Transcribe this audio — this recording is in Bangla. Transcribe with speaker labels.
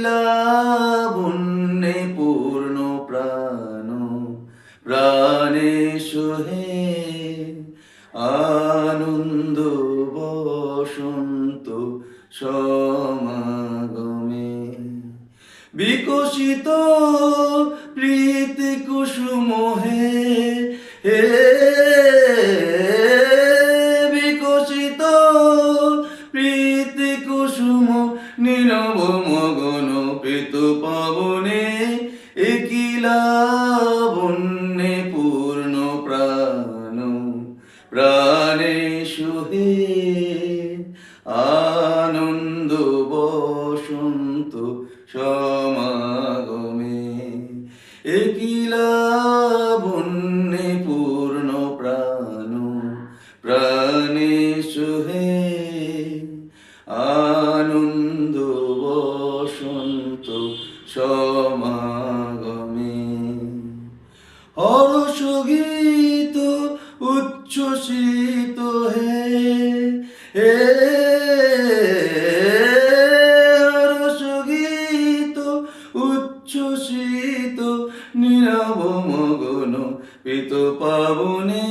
Speaker 1: লাবণ্যে পূর্ণ প্রাণ প্রাণে সোহে আনন্দ বসন্ত সমাগমে বিকশিত প্রীতি কুসুম হে হে বিকশিত প্রীতি কুসুম নীরব মগন পেত পাবনে লাবণ্যে পূর্ণ প্রাণ প্রাণে সোহে আনন্দ বসন্ত সমাগমে লাবণ্যে পূর্ণ প্রাণ প্রাণে সোহে আনন্দ বসন্ত সমাগমে হর্ষ গীত উচ্ছ্বসিত হে হে হর্ষ গীত উচ্ছ্বসিত নীরব মগন পিত পাবনে